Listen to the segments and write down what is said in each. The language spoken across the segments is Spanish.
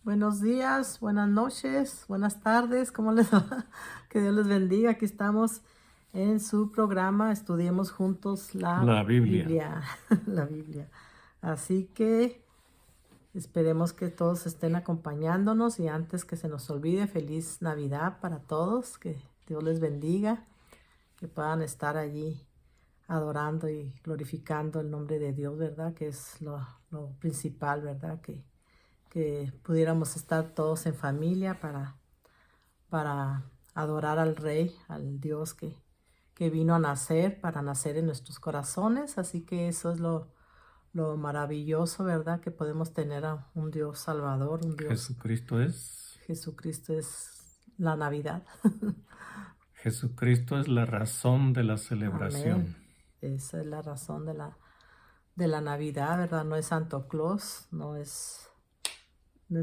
Buenos días, buenas noches, buenas tardes, ¿cómo les va? Que Dios les bendiga. Aquí estamos en su programa Estudiemos Juntos la La Biblia. Biblia, la Biblia. Así que esperemos que todos estén acompañándonos y antes que se nos olvide, feliz Navidad para todos, que Dios les bendiga, que puedan estar allí adorando y glorificando el nombre de Dios, ¿verdad? Que es lo principal, ¿verdad? Que pudiéramos estar todos en familia para adorar al Rey, al Dios que vino a nacer, para nacer en nuestros corazones. Así que eso es lo maravilloso, ¿verdad? Que podemos tener a un Dios Salvador, un Dios. Jesucristo es. Jesucristo es la Navidad. Jesucristo es la razón de la Amén. celebración. Esa es la razón de la Navidad, ¿verdad? No es Santo Claus, no es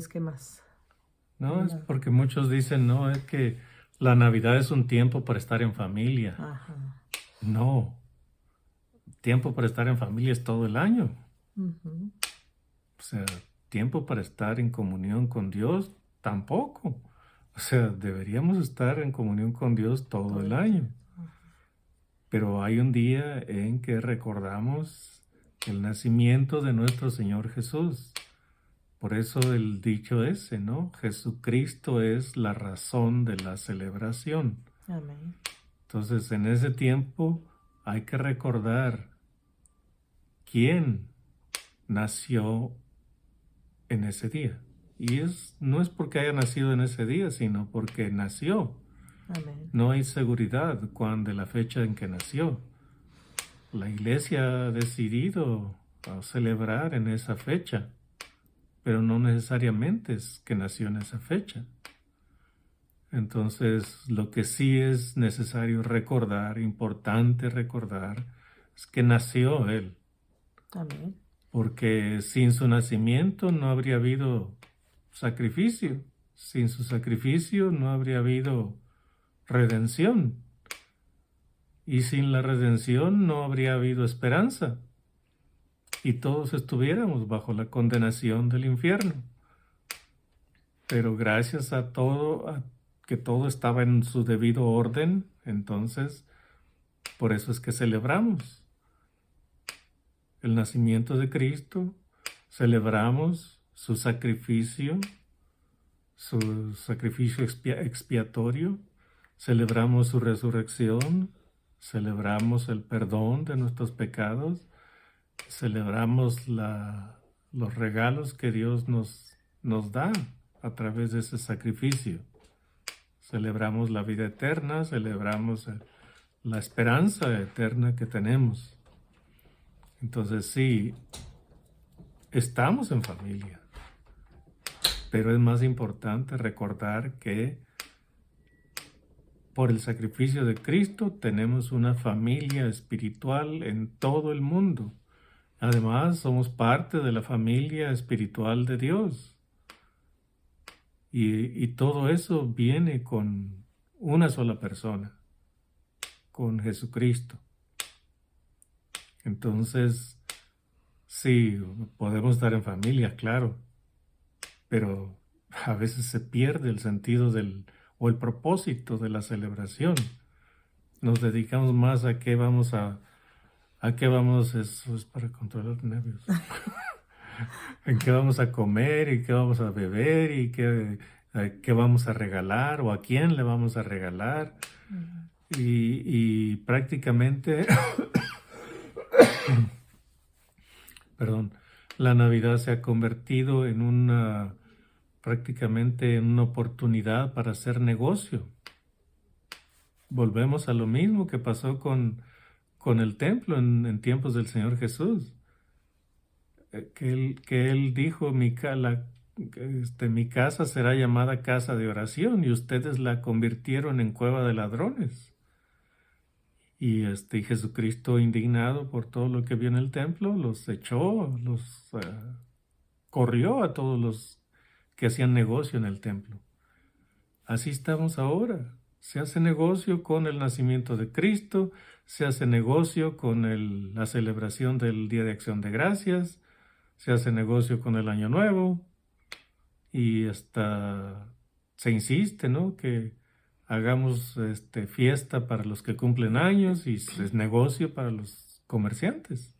que más. No, es No. porque muchos dicen, no, es que la Navidad es un tiempo para estar en familia. Ajá. No, tiempo para estar en familia es todo el año. Ujú. O sea, tiempo para estar en comunión con Dios tampoco. O sea, deberíamos estar en comunión con Dios todo Todo el el año. tiempo. Pero hay un día en que recordamos el nacimiento de nuestro Señor Jesús. Por eso el dicho ese, ¿no? Jesucristo es la razón de la celebración. Amén. Entonces, en ese tiempo hay que recordar quién nació en ese día. Y no es porque haya nacido en ese día, sino porque nació. Amén. No hay seguridad de la fecha en que nació. La iglesia ha decidido celebrar en esa fecha, pero no necesariamente es que nació en esa fecha. Entonces, lo que sí es necesario recordar, importante recordar, es que nació Él, Amén. porque sin su nacimiento no habría habido sacrificio, sin su sacrificio no habría habido redención, y sin la redención no habría habido esperanza, y todos estuviéramos bajo la condenación del infierno. Pero gracias a que todo estaba en su debido orden, entonces, por eso es que celebramos el nacimiento de Cristo, celebramos su sacrificio expiatorio, celebramos su resurrección, celebramos el perdón de nuestros pecados, celebramos los regalos que Dios nos da a través de ese sacrificio. Celebramos la vida eterna, celebramos la esperanza eterna que tenemos. Entonces sí, estamos en familia, pero es más importante recordar que por el sacrificio de Cristo tenemos una familia espiritual en todo el mundo. Además, somos parte de la familia espiritual de Dios. Y todo eso viene con una sola persona, con Jesucristo. Entonces, sí, podemos estar en familia, claro, pero a veces se pierde el sentido o el propósito de la celebración. Nos dedicamos más a qué vamos eso es para controlar los nervios. En qué vamos a comer y qué vamos a beber y qué vamos a regalar o a quién le vamos a regalar. Y prácticamente, perdón, la Navidad se ha convertido prácticamente en una oportunidad para hacer negocio. Volvemos a lo mismo que pasó con el templo en tiempos del Señor Jesús. Que él dijo, mi casa será llamada casa de oración y ustedes la convirtieron en cueva de ladrones. Y Jesucristo, indignado por todo lo que vio en el templo, los echó, corrió a todos los que hacían negocio en el templo. Así estamos ahora. Se hace negocio con el nacimiento de Cristo, se hace negocio con la celebración del Día de Acción de Gracias, se hace negocio con el Año Nuevo y hasta se insiste, ¿no? Que hagamos fiesta para los que cumplen años y es negocio para los comerciantes.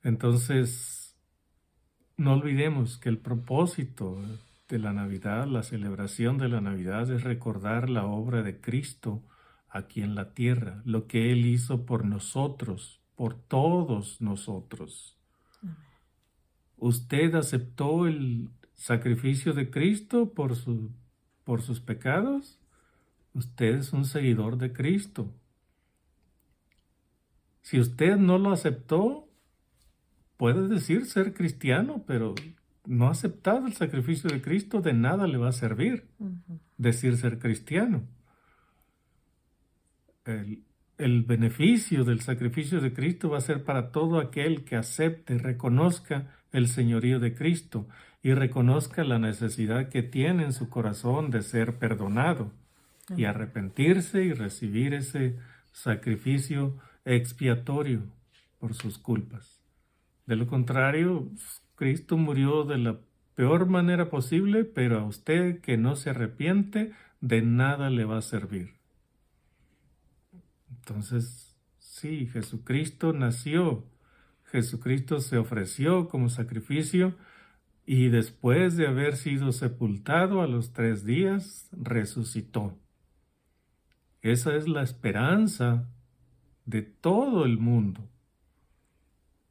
Entonces, no olvidemos que el propósito de la Navidad, la celebración de la Navidad, es recordar la obra de Cristo aquí en la tierra, lo que Él hizo por nosotros, por todos nosotros. ¿Usted aceptó el sacrificio de Cristo por sus pecados? Usted es un seguidor de Cristo. Si usted no lo aceptó, puede decir ser cristiano, pero no ha aceptado el sacrificio de Cristo, de nada le va a servir decir ser cristiano. El beneficio del sacrificio de Cristo va a ser para todo aquel que acepte, reconozca el señorío de Cristo y reconozca la necesidad que tiene en su corazón de ser perdonado y arrepentirse y recibir ese sacrificio expiatorio por sus culpas. De lo contrario, Cristo murió de la peor manera posible, pero a usted que no se arrepiente, de nada le va a servir. Entonces, sí, Jesucristo nació, Jesucristo se ofreció como sacrificio y después de haber sido sepultado a los 3 días, resucitó. Esa es la esperanza de todo el mundo.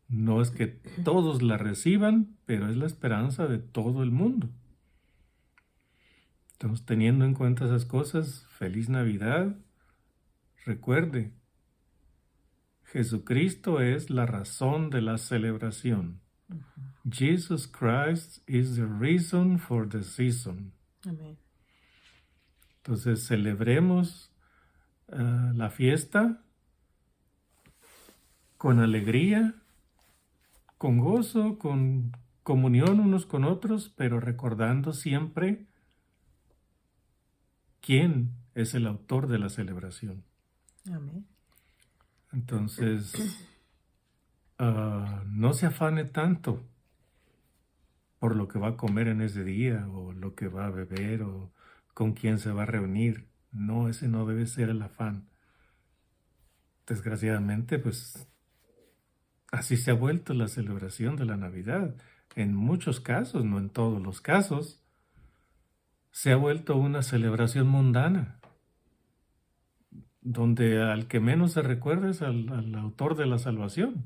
No es que todos la reciban, pero es la esperanza de todo el mundo. Entonces, teniendo en cuenta esas cosas, feliz Navidad. Recuerde, Jesucristo es la razón de la celebración. Jesus Christ is the reason for the season. Amén. Entonces, celebremos la fiesta con alegría, con gozo, con comunión unos con otros, pero recordando siempre quién es el autor de la celebración. Amén. Entonces, no se afane tanto por lo que va a comer en ese día, o lo que va a beber, o con quién se va a reunir. No, ese no debe ser el afán. Desgraciadamente, pues, así se ha vuelto la celebración de la Navidad. En muchos casos, no en todos los casos, se ha vuelto una celebración mundana, donde al que menos se recuerda es al autor de la salvación.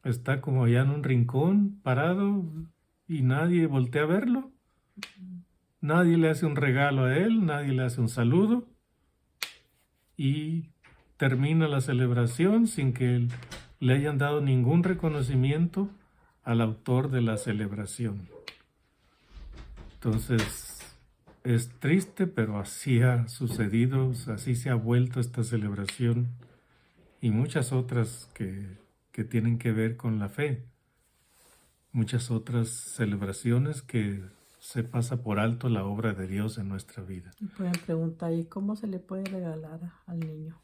Está como allá en un rincón, parado, y nadie voltea a verlo. Nadie le hace un regalo a él, nadie le hace un saludo. Y termina la celebración sin que le hayan dado ningún reconocimiento al autor de la celebración. Entonces, es triste, pero así ha sucedido, así se ha vuelto esta celebración y muchas otras que tienen que ver con la fe. Muchas otras celebraciones que se pasa por alto la obra de Dios en nuestra vida. Y pueden preguntar, ¿y cómo se le puede regalar al niño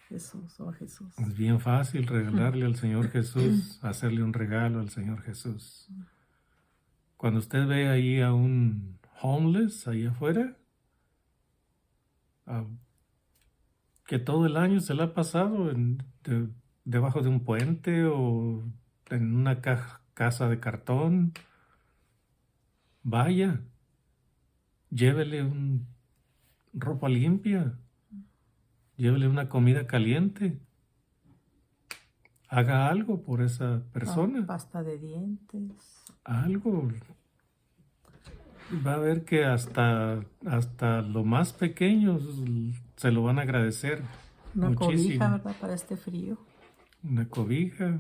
Jesús o a Jesús? Es bien fácil regalarle al Señor Jesús, hacerle un regalo al Señor Jesús. Cuando usted ve ahí a un homeless ahí afuera, que todo el año se le ha pasado debajo de un puente o en una casa de cartón, vaya, llévele ropa limpia, llévele una comida caliente, haga algo por esa persona. Pasta de dientes. Algo. Va a ver que hasta lo más pequeños se lo van a agradecer. Una muchísimo. Cobija, ¿verdad? Para este frío. Una cobija.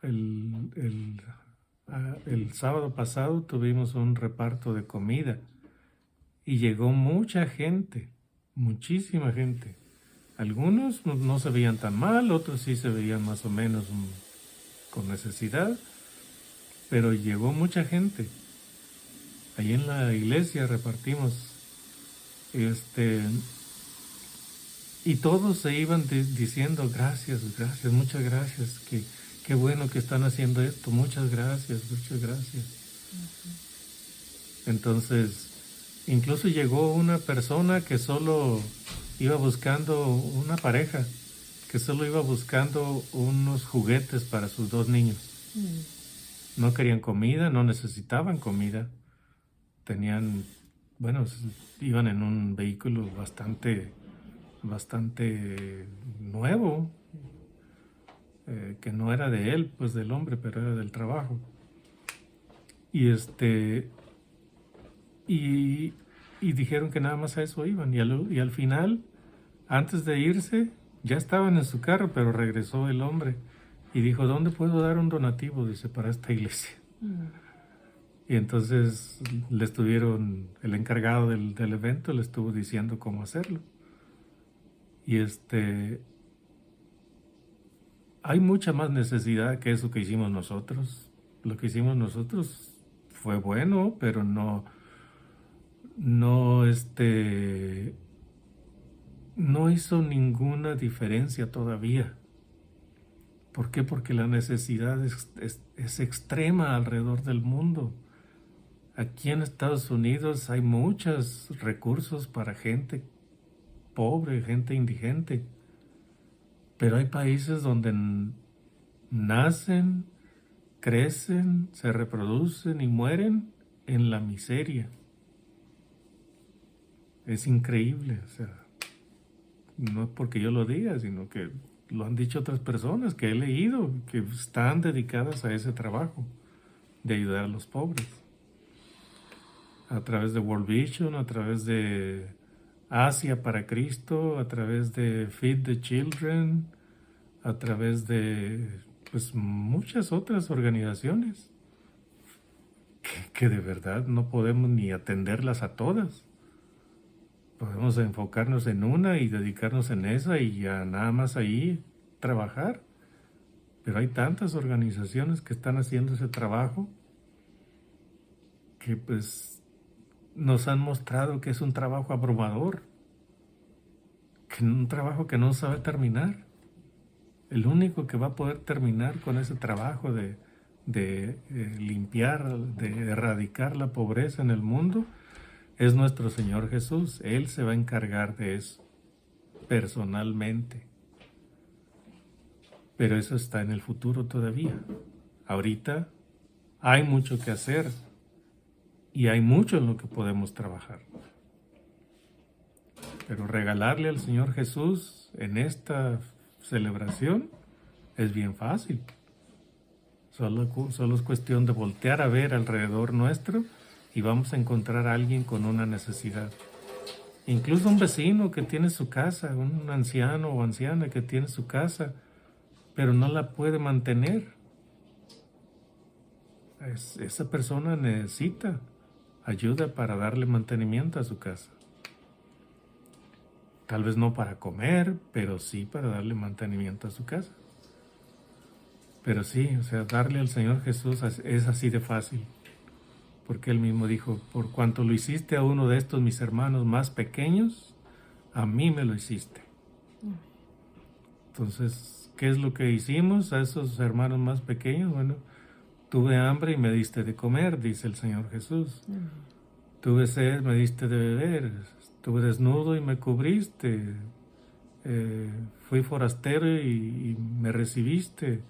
El sábado pasado tuvimos un reparto de comida y llegó mucha gente, muchísima gente. Algunos no se veían tan mal, otros sí se veían más o menos con necesidad, pero llegó mucha gente. Ahí en la iglesia repartimos, y todos se iban diciendo gracias, muchas gracias, qué bueno que están haciendo esto, muchas gracias, muchas gracias. Entonces, incluso llegó una persona que solo iba buscando una pareja, que solo iba buscando unos juguetes para sus 2 niños. No querían comida, no necesitaban comida. Tenían, bueno, iban en un vehículo bastante nuevo, que no era de él, pues del hombre, pero era del trabajo. Y y dijeron que nada más a eso iban. Y al final, antes de irse, ya estaban en su carro, pero regresó el hombre y dijo, ¿dónde puedo dar un donativo? Dice, para esta iglesia. Y entonces el encargado del evento le estuvo diciendo cómo hacerlo. Y hay mucha más necesidad que eso que hicimos nosotros. Lo que hicimos nosotros fue bueno, pero no hizo ninguna diferencia todavía. ¿Por qué? Porque la necesidad es extrema alrededor del mundo. Aquí en Estados Unidos hay muchos recursos para gente pobre, gente indigente, pero hay países donde nacen, crecen, se reproducen y mueren en la miseria. Es increíble, o sea, no es porque yo lo diga, sino que lo han dicho otras personas que he leído, que están dedicadas a ese trabajo de ayudar a los pobres. A través de World Vision, a través de Asia para Cristo, a través de Feed the Children, a través de pues muchas otras organizaciones que de verdad no podemos ni atenderlas a todas. Podemos enfocarnos en una y dedicarnos en esa y ya nada más ahí trabajar. Pero hay tantas organizaciones que están haciendo ese trabajo que pues nos han mostrado que es un trabajo abrumador, que un trabajo que no sabe terminar. El único que va a poder terminar con ese trabajo de limpiar, de erradicar la pobreza en el mundo, es nuestro Señor Jesús. Él se va a encargar de eso personalmente. Pero eso está en el futuro todavía. Ahorita hay mucho que hacer y hay mucho en lo que podemos trabajar. Pero regalarle al Señor Jesús en esta celebración es bien fácil. Solo es cuestión de voltear a ver alrededor nuestro y vamos a encontrar a alguien con una necesidad. Incluso un vecino que tiene su casa, un anciano o anciana que tiene su casa, pero no la puede mantener. Esa persona necesita ayuda para darle mantenimiento a su casa. Tal vez no para comer, pero sí para darle mantenimiento a su casa. Pero sí, o sea, darle al Señor Jesús es así de fácil. Porque Él mismo dijo, por cuanto lo hiciste a uno de estos mis hermanos más pequeños, a mí me lo hiciste. Entonces, ¿qué es lo que hicimos a esos hermanos más pequeños? Bueno, tuve hambre y me diste de comer, dice el Señor Jesús. Tuve sed, me diste de beber. Estuve desnudo y me cubriste. Fui forastero y me recibiste.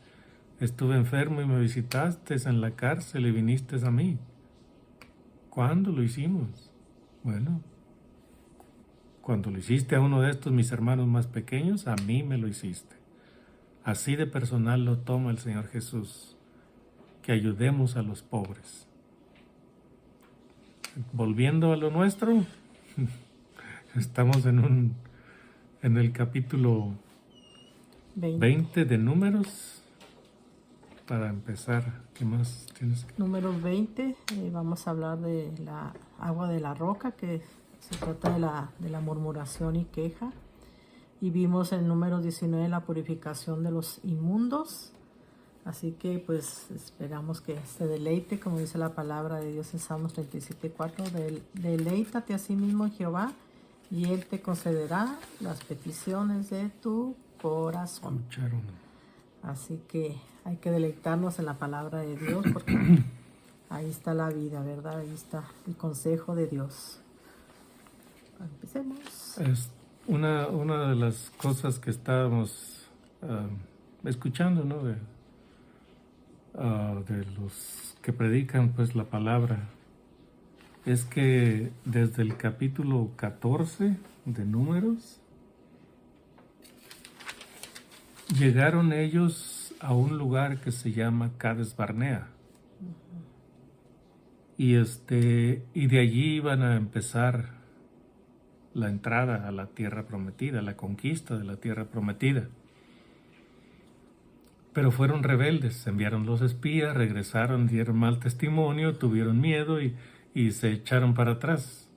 Estuve enfermo y me visitaste en la cárcel y viniste a mí. ¿Cuándo lo hicimos? Bueno, cuando lo hiciste a uno de estos mis hermanos más pequeños, a mí me lo hiciste. Así de personal lo toma el Señor Jesús, que ayudemos a los pobres. Volviendo a lo nuestro, estamos en el capítulo 20 de Números. Para empezar, ¿qué más tienes? Número 20, vamos a hablar de la agua de la roca, que se trata de la murmuración y queja. Y vimos en el número 19 la purificación de los inmundos. Así que pues esperamos que se deleite, como dice la palabra de Dios en Salmos 37:4. Deleítate a sí mismo en Jehová y Él te concederá las peticiones de tu corazón. Así que hay que deleitarnos en la palabra de Dios porque ahí está la vida, ¿verdad? Ahí está el consejo de Dios. Empecemos. Es una de las cosas que estábamos escuchando, ¿no? De los que predican pues la palabra, es que desde el capítulo 14 de Números llegaron ellos a un lugar que se llama Cades Barnea. Y de allí iban a empezar la entrada a la tierra prometida, la conquista de la tierra prometida. Pero fueron rebeldes, enviaron los espías, regresaron, dieron mal testimonio, tuvieron miedo y se echaron para atrás.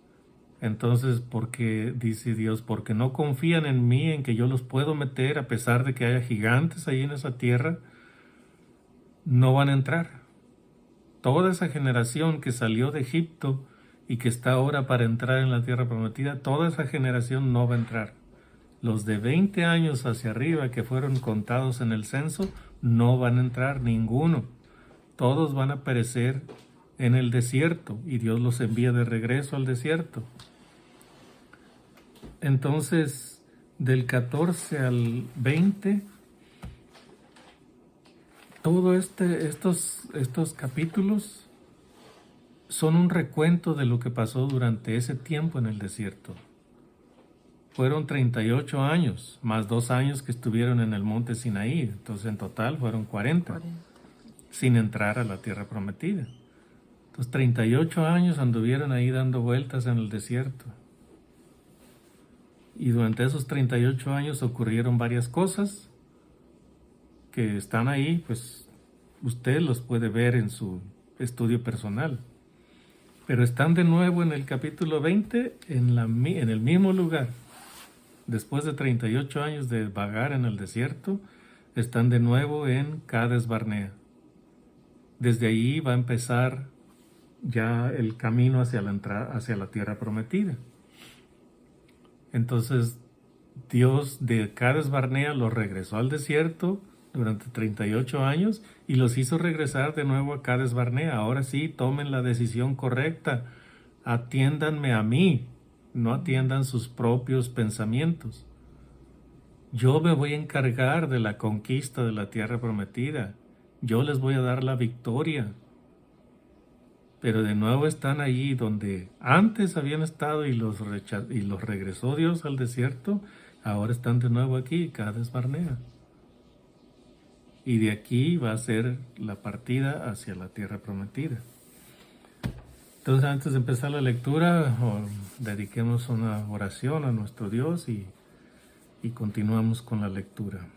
Entonces, porque dice Dios, porque no confían en mí, en que yo los puedo meter a pesar de que haya gigantes ahí en esa tierra, no van a entrar. Toda esa generación que salió de Egipto y que está ahora para entrar en la tierra prometida, toda esa generación no va a entrar. Los de 20 años hacia arriba que fueron contados en el censo, no van a entrar ninguno. Todos van a perecer en el desierto y Dios los envía de regreso al desierto. Entonces, del 14 al 20, todos estos capítulos son un recuento de lo que pasó durante ese tiempo en el desierto. Fueron 38 años, más 2 años que estuvieron en el monte Sinaí. Entonces, en total fueron 40, sin entrar a la tierra prometida. Entonces, 38 años anduvieron ahí dando vueltas en el desierto. Y durante esos 38 años ocurrieron varias cosas que están ahí, pues usted los puede ver en su estudio personal. Pero están de nuevo en el capítulo 20, en el mismo lugar. Después de 38 años de vagar en el desierto, están de nuevo en Cades Barnea. Desde ahí va a empezar ya el camino hacia la tierra prometida. Entonces, Dios de Cades Barnea los regresó al desierto durante 38 años y los hizo regresar de nuevo a Cades Barnea. Ahora sí, tomen la decisión correcta. Atiéndanme a mí, no atiendan sus propios pensamientos. Yo me voy a encargar de la conquista de la tierra prometida. Yo les voy a dar la victoria. Pero de nuevo están allí donde antes habían estado y los regresó Dios al desierto. Ahora están de nuevo aquí, Cades Barnea. Y de aquí va a ser la partida hacia la tierra prometida. Entonces, antes de empezar la lectura, dediquemos una oración a nuestro Dios y continuamos con la lectura.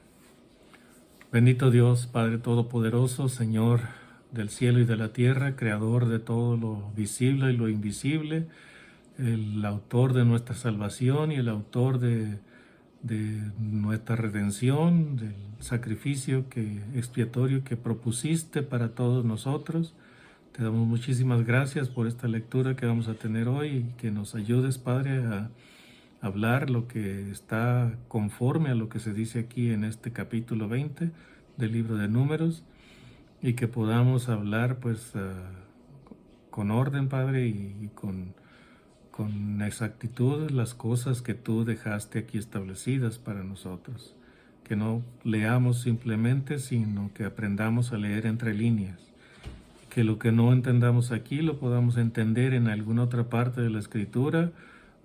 Bendito Dios, Padre Todopoderoso, Señor del cielo y de la tierra, Creador de todo lo visible y lo invisible, el autor de nuestra salvación y el autor de nuestra redención, del sacrificio expiatorio que propusiste para todos nosotros. Te damos muchísimas gracias por esta lectura que vamos a tener hoy y que nos ayudes, Padre, a hablar lo que está conforme a lo que se dice aquí en este capítulo 20 del libro de Números y que podamos hablar pues con orden, Padre, y con exactitud las cosas que tú dejaste aquí establecidas para nosotros. Que no leamos simplemente, sino que aprendamos a leer entre líneas. Que lo que no entendamos aquí lo podamos entender en alguna otra parte de la Escritura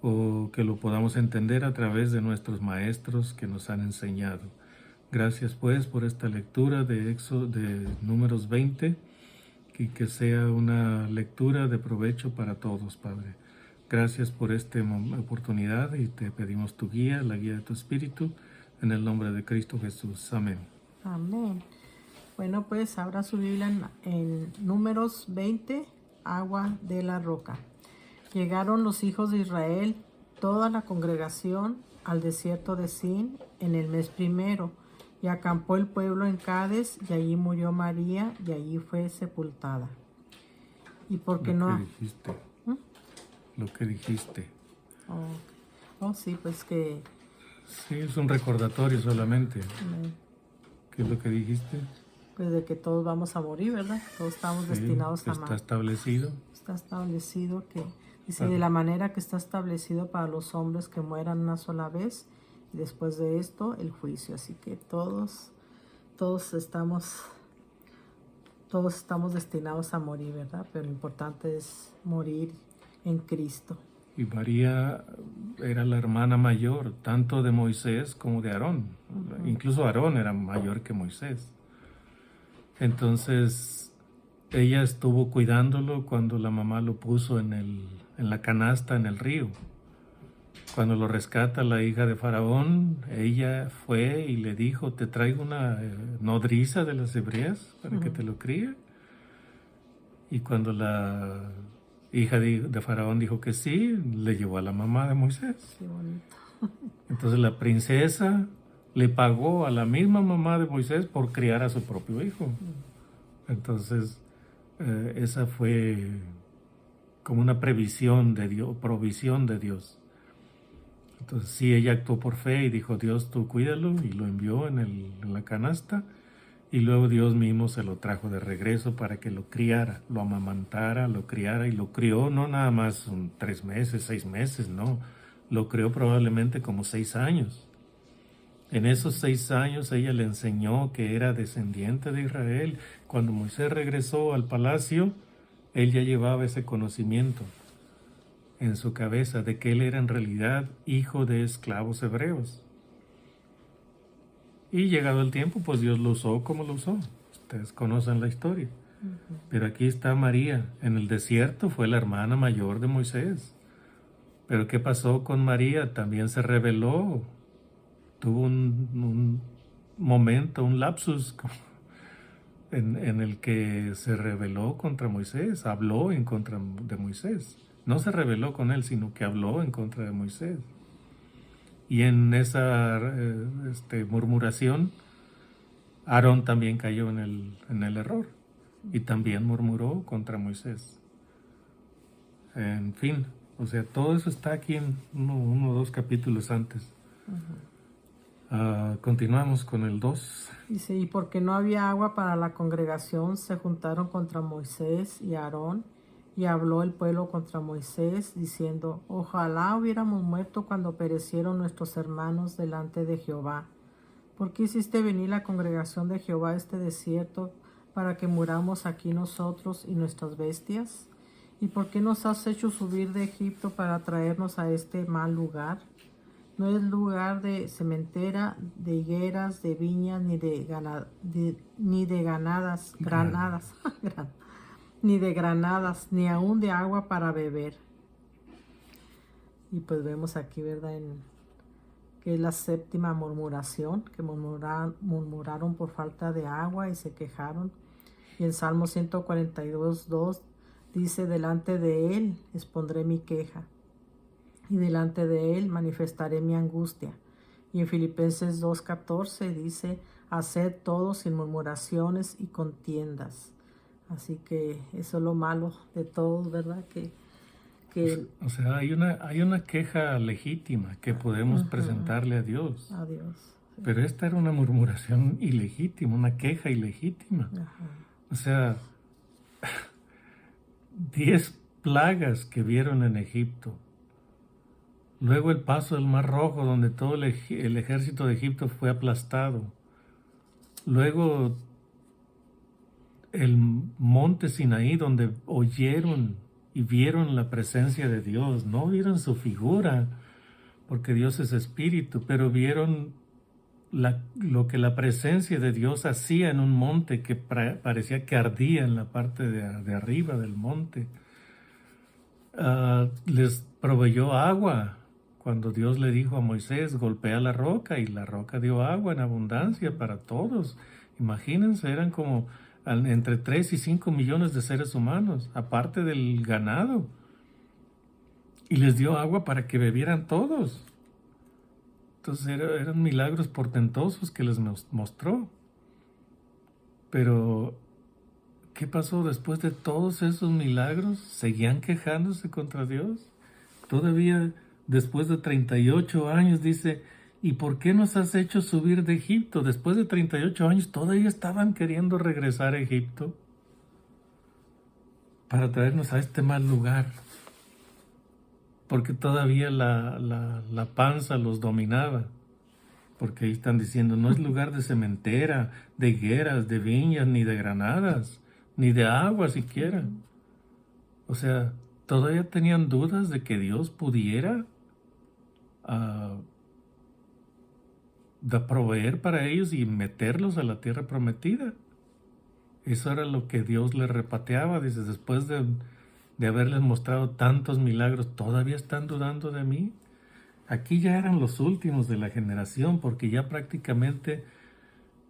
o que lo podamos entender a través de nuestros maestros que nos han enseñado. Gracias pues por esta lectura de Números 20 y que sea una lectura de provecho para todos, Padre. Gracias por esta oportunidad y te pedimos tu guía, la guía de tu Espíritu, en el nombre de Cristo Jesús. Amén. Amén. Bueno, pues abra su Biblia en Números 20, agua de la roca. Llegaron los hijos de Israel, toda la congregación, al desierto de Sin en el mes primero, y acampó el pueblo en Cades, y allí murió María, y allí fue sepultada. ¿Y por qué no? Dijiste. Lo que dijiste. Oh, sí, pues que... Sí, es un recordatorio solamente. ¿Qué es lo que dijiste? Pues de que todos vamos a morir, ¿verdad? Todos estamos Sí, destinados a está morir. establecido. Está establecido que, dice, Claro. de la manera que está establecido para los hombres que mueran una sola vez, y después de esto, el juicio. Así que todos estamos destinados a morir, ¿verdad? Pero lo importante es morir en Cristo. Y María era la hermana mayor, tanto de Moisés como de Aarón. Incluso Aarón era mayor que Moisés. Entonces, ella estuvo cuidándolo cuando la mamá lo puso en la canasta en el río. Cuando lo rescata la hija de Faraón, ella fue y le dijo, te traigo una nodriza de las hebreas para que te lo críe. Y cuando la hija de Faraón dijo que sí, le llevó a la mamá de Moisés. Qué bonito. Entonces la princesa le pagó a la misma mamá de Moisés por criar a su propio hijo. Entonces esa fue como una previsión de Dios, provisión de Dios. Entonces sí, ella actuó por fe y dijo, Dios, tú cuídalo, y lo envió en la canasta. Y luego Dios mismo se lo trajo de regreso para que lo criara, lo amamantara, lo criara, y lo crió no nada más 3 meses, 6 meses, no. Lo crió probablemente como 6 años. En esos 6 años ella le enseñó que era descendiente de Israel. Cuando Moisés regresó al palacio, él ya llevaba ese conocimiento en su cabeza de que él era en realidad hijo de esclavos hebreos. Y llegado el tiempo, pues Dios lo usó como lo usó. Ustedes conocen la historia. Pero aquí está María. En el desierto fue la hermana mayor de Moisés. Pero ¿qué pasó con María? También se rebeló. Tuvo un momento, un lapsus en el que se rebeló contra Moisés. Habló en contra de Moisés. No se rebeló con él, sino que habló en contra de Moisés. Y en esa murmuración, Aarón también cayó en el error y también murmuró contra Moisés. En fin, o sea, todo eso está aquí en uno o dos capítulos antes. Continuamos con el 2. Dice, y porque no había agua para la congregación, se juntaron contra Moisés y Aarón, y habló el pueblo contra Moisés, diciendo, ojalá hubiéramos muerto cuando perecieron nuestros hermanos delante de Jehová. ¿Por qué hiciste venir la congregación de Jehová a este desierto para que muramos aquí nosotros y nuestras bestias? ¿Y por qué nos has hecho subir de Egipto para traernos a este mal lugar? No es lugar de sementera, de higueras, de viñas, ni de granadas, ni de granadas, ni aún de agua para beber. Y pues vemos aquí, ¿verdad? Que es la séptima murmuración, que murmuraron por falta de agua y se quejaron. Y en Salmo 142:2 dice, delante de él expondré mi queja, y delante de él manifestaré mi angustia. Y en Filipenses 2:14 dice, haced todo sin murmuraciones y contiendas. Así que eso es lo malo de todos, ¿verdad? O sea, hay una queja legítima que podemos presentarle a Dios. A Dios. Sí. Pero esta era una murmuración ilegítima, una queja ilegítima. Ajá. O sea, 10 plagas que vieron en Egipto. Luego el paso del Mar Rojo, donde todo el ejército de Egipto fue aplastado. Luego el monte Sinaí, donde oyeron y vieron la presencia de Dios. No vieron su figura, porque Dios es espíritu, pero vieron lo que la presencia de Dios hacía en un monte que parecía que ardía en la parte de arriba del monte. Les proveyó agua. Cuando Dios le dijo a Moisés, golpea la roca, y la roca dio agua en abundancia para todos. Imagínense, eran como entre 3 y 5 millones de seres humanos, aparte del ganado. Y les dio agua para que bebieran todos. Entonces eran milagros portentosos que les mostró. Pero, ¿qué pasó después de todos esos milagros? ¿Seguían quejándose contra Dios? Todavía después de 38 años dice, ¿y por qué nos has hecho subir de Egipto? Después de 38 años todavía estaban queriendo regresar a Egipto para traernos a este mal lugar, porque todavía la panza los dominaba. Porque ahí están diciendo, no es lugar de cementera, de higueras, de viñas, ni de granadas, ni de agua siquiera. O sea, todavía tenían dudas de que Dios pudiera proveer para ellos y meterlos a la tierra prometida. Eso era lo que Dios les repateaba. Dice, después de haberles mostrado tantos milagros, ¿todavía están dudando de mí? Aquí ya eran los últimos de la generación, porque ya prácticamente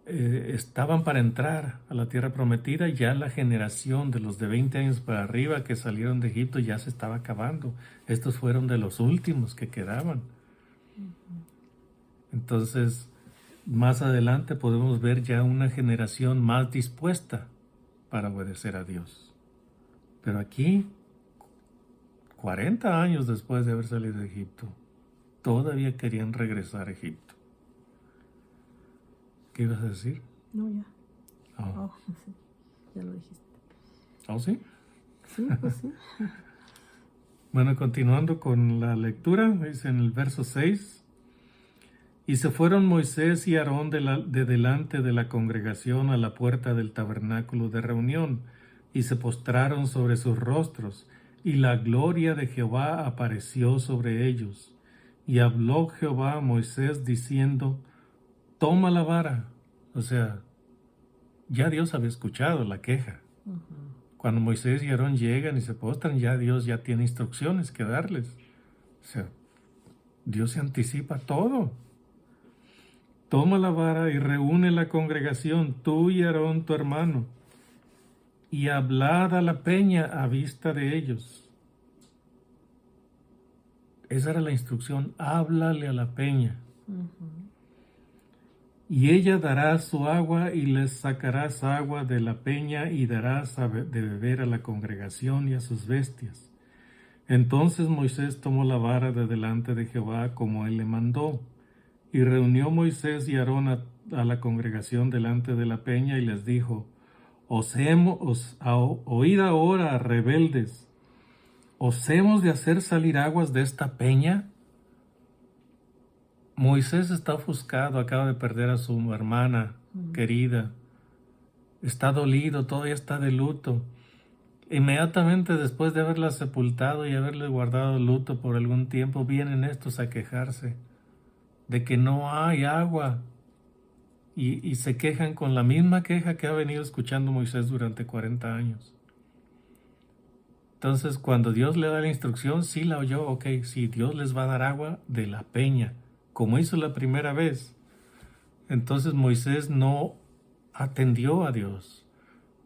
estaban para entrar a la tierra prometida. Ya la generación de los de 20 años para arriba que salieron de Egipto ya se estaba acabando. Estos fueron de los últimos que quedaban. Entonces, más adelante podemos ver ya una generación más dispuesta para obedecer a Dios. Pero aquí, 40 años después de haber salido de Egipto, todavía querían regresar a Egipto. ¿Qué ibas a decir? No, ya. Oh. Sí, ya lo dijiste. ¿Oh, sí? Sí, pues sí. Bueno, continuando con la lectura, dice en el verso 6, y se fueron Moisés y Aarón de delante de la congregación a la puerta del tabernáculo de reunión, y se postraron sobre sus rostros, y la gloria de Jehová apareció sobre ellos. Y habló Jehová a Moisés diciendo, toma la vara. O sea, ya Dios había escuchado la queja. Cuando Moisés y Aarón llegan y se postran, ya Dios ya tiene instrucciones que darles. O sea, Dios se anticipa todo. Toma la vara y reúne la congregación, tú y Aarón tu hermano, y hablad a la peña a vista de ellos. Esa era la instrucción, háblale a la peña. Y ella dará su agua y les sacarás agua de la peña y darás de beber a la congregación y a sus bestias. Entonces Moisés tomó la vara de delante de Jehová como él le mandó. Y reunió Moisés y Aarón a la congregación delante de la peña y les dijo, oíd ahora, rebeldes, ¿os hemos de hacer salir aguas de esta peña? Moisés está ofuscado, acaba de perder a su hermana querida, está dolido, todavía está de luto. Inmediatamente después de haberla sepultado y haberle guardado luto por algún tiempo, vienen estos a quejarse de que no hay agua y se quejan con la misma queja que ha venido escuchando Moisés durante 40 años. Entonces, cuando Dios le da la instrucción, sí la oyó, ok, sí, Dios les va a dar agua de la peña, como hizo la primera vez. Entonces Moisés no atendió a Dios,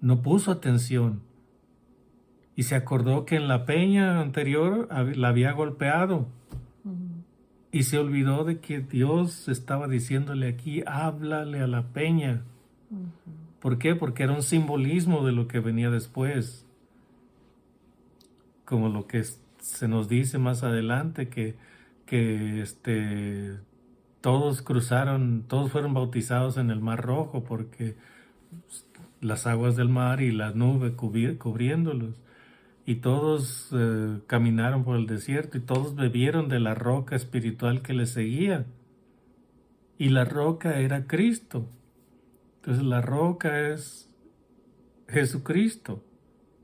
no puso atención, y se acordó que en la peña anterior la había golpeado, y se olvidó de que Dios estaba diciéndole aquí, háblale a la peña. ¿Por qué? Porque era un simbolismo de lo que venía después. Como lo que se nos dice más adelante, que todos fueron bautizados en el Mar Rojo, porque las aguas del mar y la nube cubriéndolos, y todos caminaron por el desierto, y todos bebieron de la roca espiritual que les seguía, y la roca era Cristo. Entonces la roca es Jesucristo.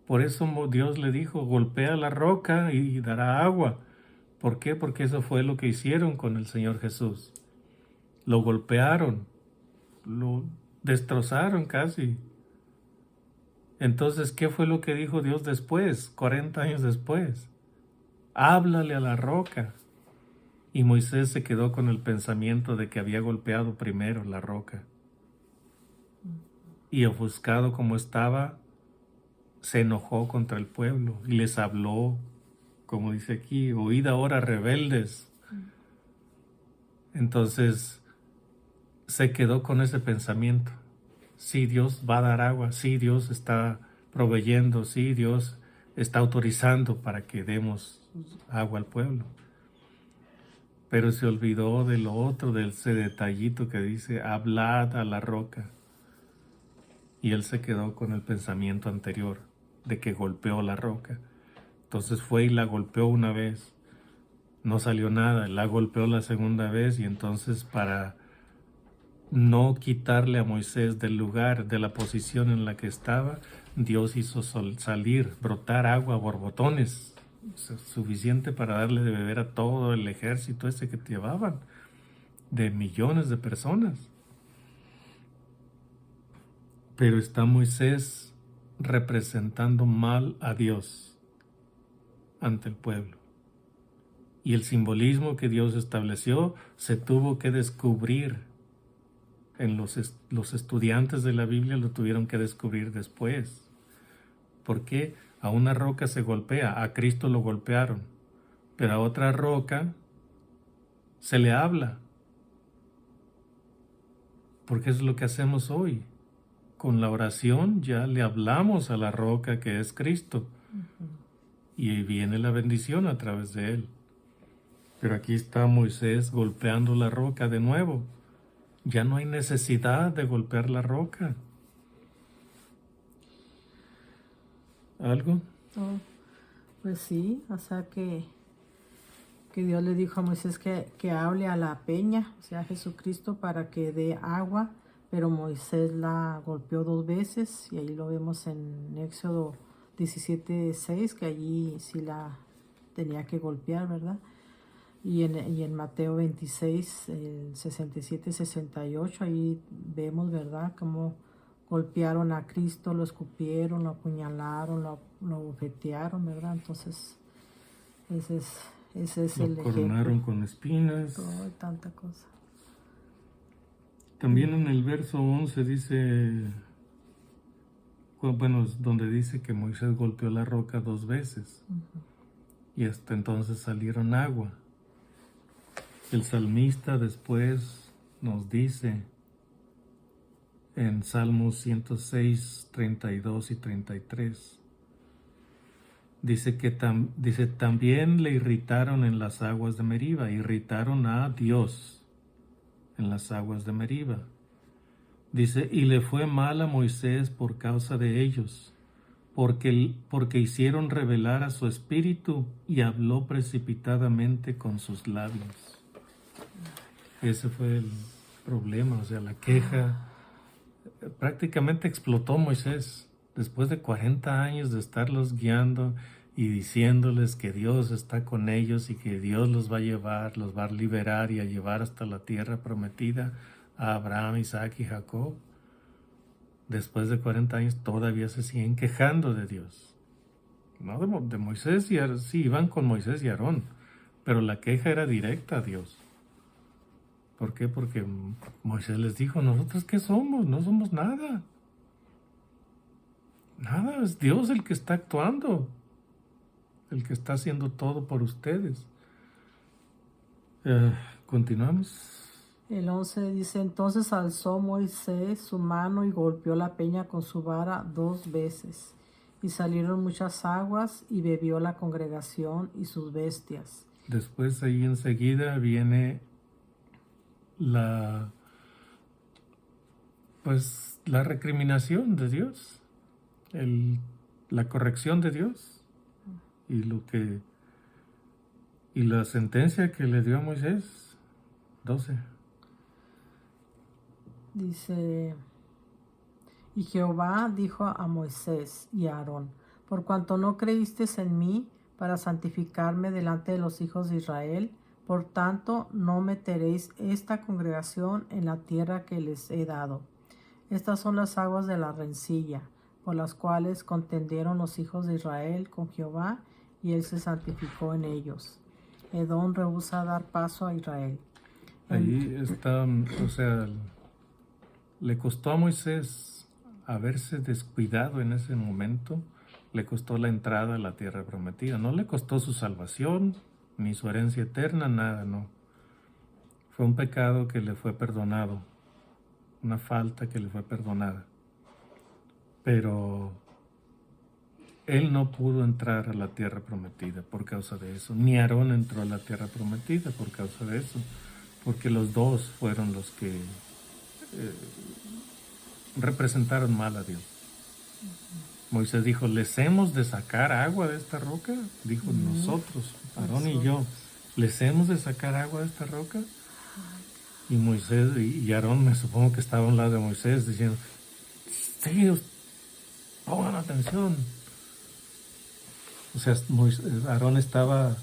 Por eso Dios le dijo, golpea la roca y dará agua. ¿Por qué? Porque eso fue lo que hicieron con el Señor Jesús. Lo golpearon, lo destrozaron casi. Entonces, ¿qué fue lo que dijo Dios después, 40 años después? Háblale a la roca. Y Moisés se quedó con el pensamiento de que había golpeado primero la roca. Y ofuscado como estaba, se enojó contra el pueblo y les habló, como dice aquí, oíd ahora, rebeldes. Entonces se quedó con ese pensamiento. Sí, Dios va a dar agua, sí, Dios está proveyendo, sí, Dios está autorizando para que demos agua al pueblo. pero se olvidó de lo otro, de ese detallito que dice, hablad a la roca. Y él se quedó con el pensamiento anterior, de que golpeó la roca. Entonces fue y la golpeó una vez. No salió nada, la golpeó la segunda vez y entonces para no quitarle a Moisés del lugar, de la posición en la que estaba, Dios hizo salir, brotar agua a borbotones, suficiente para darle de beber a todo el ejército ese que llevaban, de millones de personas. Pero está Moisés representando mal a Dios ante el pueblo. Y el simbolismo que Dios estableció se tuvo que descubrir. Los estudiantes de la Biblia lo tuvieron que descubrir después. ¿Por qué? A una roca se golpea, a Cristo lo golpearon, pero a otra roca se le habla. Porque es lo que hacemos hoy. Con la oración ya le hablamos a la roca que es Cristo. Y viene la bendición a través de él. Pero aquí está Moisés golpeando la roca de nuevo. Ya no hay necesidad de golpear la roca. ¿Algo? Oh, pues sí, o sea que Dios le dijo a Moisés que hable a la peña, o sea, a Jesucristo, para que dé agua, pero Moisés la golpeó 2 veces, y ahí lo vemos en Éxodo 17:6, que allí sí la tenía que golpear, ¿verdad? Y en Mateo 26, el 67-68, ahí vemos, ¿verdad?, cómo golpearon a Cristo, lo escupieron, lo apuñalaron, lo bofetearon, ¿verdad? Entonces, ese es el Lo coronaron ejemplo. con espinas. Todo y tanta cosa. También en el verso 11 dice, bueno, donde dice que Moisés golpeó la roca 2 veces. Y hasta entonces salieron agua. El salmista después nos dice en Salmos 106, 32 y 33. Dice que también le irritaron en las aguas de Meriba, irritaron a Dios en las aguas de Meriba. Dice, y le fue mal a Moisés por causa de ellos, porque hicieron rebelar a su espíritu y habló precipitadamente con sus labios. Ese fue el problema, o sea, la queja. Prácticamente explotó Moisés después de 40 años de estarlos guiando y diciéndoles que Dios está con ellos y que Dios los va a llevar, los va a liberar y a llevar hasta la tierra prometida a Abraham, Isaac y Jacob. Después de 40 años todavía se siguen quejando de Dios. No de Moisés y Aarón, sí, iban con Moisés y Aarón, pero la queja era directa a Dios. ¿Por qué? Porque Moisés les dijo, ¿nosotros qué somos? No somos nada. Nada, es Dios el que está actuando, el que está haciendo todo por ustedes. Continuamos. El 11 dice, entonces alzó Moisés su mano y golpeó la peña con su vara 2 veces. Y salieron muchas aguas y bebió la congregación y sus bestias. Después ahí enseguida viene la recriminación de Dios, la corrección de Dios y la sentencia que le dio a Moisés. 12. Dice, y Jehová dijo a Moisés y a Aarón, por cuanto no creísteis en mí para santificarme delante de los hijos de Israel, por tanto no meteréis esta congregación en la tierra que les he dado. Estas son las aguas de la rencilla, por las cuales contendieron los hijos de Israel con Jehová, y él se santificó en ellos. Edom rehúsa dar paso a Israel. Ahí está, o sea, le costó a Moisés haberse descuidado en ese momento, le costó la entrada a la tierra prometida. No le costó su salvación, ni su herencia eterna, nada, no. Fue un pecado que le fue perdonado, una falta que le fue perdonada. Pero él no pudo entrar a la tierra prometida por causa de eso, ni Aarón entró a la tierra prometida por causa de eso, porque los dos fueron los que representaron mal a Dios. Moisés dijo, ¿les hemos de sacar agua de esta roca? Dijo, nosotros, Aarón y yo, ¿les hemos de sacar agua de esta roca? Y Moisés y Aarón, me supongo que estaba a un lado de Moisés diciendo, sí, pongan atención. O sea, Aarón estaba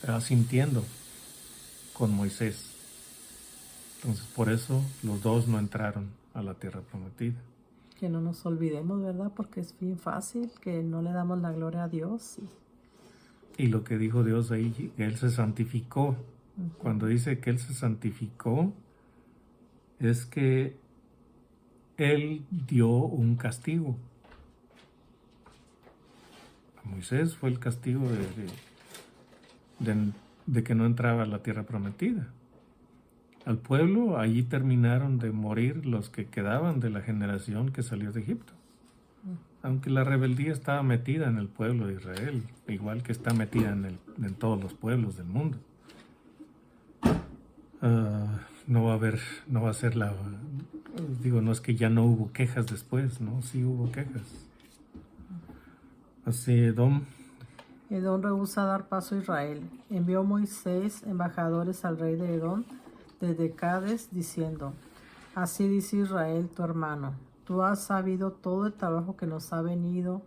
asintiendo con Moisés. Entonces, por eso los dos no entraron a la tierra prometida. Que no nos olvidemos, ¿verdad? Porque es bien fácil que no le damos la gloria a Dios. Y lo que dijo Dios ahí, que Él se santificó. Cuando dice que Él se santificó, es que Él dio un castigo. A Moisés fue el castigo de que no entraba a la tierra prometida. Al pueblo, allí terminaron de morir los que quedaban de la generación que salió de Egipto. Aunque la rebeldía estaba metida en el pueblo de Israel, igual que está metida en todos los pueblos del mundo. No va a ser no es que ya no hubo quejas después, ¿no? Sí hubo quejas. Así, Edom rehúsa dar paso a Israel. Envió Moisés embajadores al rey de Edom desde Cades, diciendo, así dice Israel tu hermano, tú has sabido todo el trabajo que nos ha venido,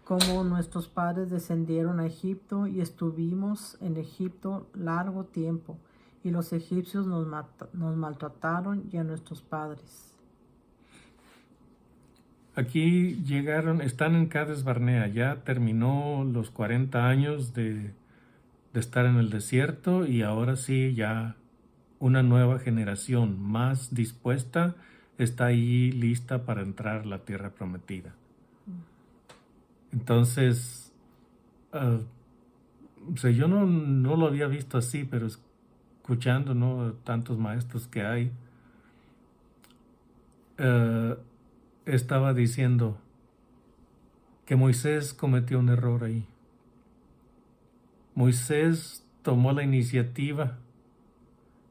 como nuestros padres descendieron a Egipto y estuvimos en Egipto largo tiempo, y los egipcios nos maltrataron y a nuestros padres. Aquí están en Cades Barnea, ya terminó los 40 años de estar en el desierto y ahora sí ya una nueva generación más dispuesta está ahí lista para entrar a la tierra prometida. Entonces, yo no lo había visto así, pero escuchando, ¿no?, tantos maestros que hay, estaba diciendo que Moisés cometió un error ahí. Moisés tomó la iniciativa.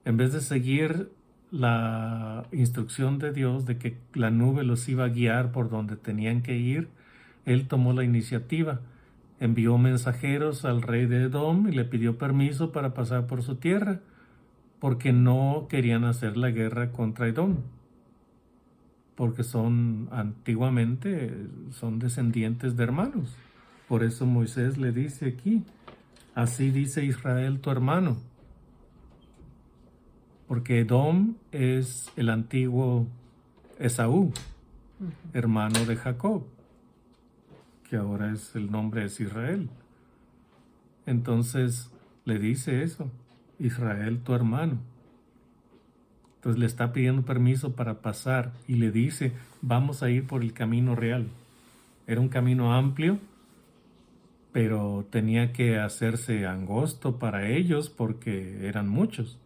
En vez de seguir la instrucción de Dios de que la nube los iba a guiar por donde tenían que ir, él tomó la iniciativa. Envió mensajeros al rey de Edom y le pidió permiso para pasar por su tierra, porque no querían hacer la guerra contra Edom, porque antiguamente son descendientes de hermanos. Por eso Moisés le dice aquí, así dice Israel tu hermano. Porque Edom es el antiguo Esaú, hermano de Jacob, que ahora el nombre es Israel. Entonces le dice eso, Israel tu hermano. Entonces le está pidiendo permiso para pasar y le dice, vamos a ir por el camino real. Era un camino amplio, pero tenía que hacerse angosto para ellos porque eran muchos.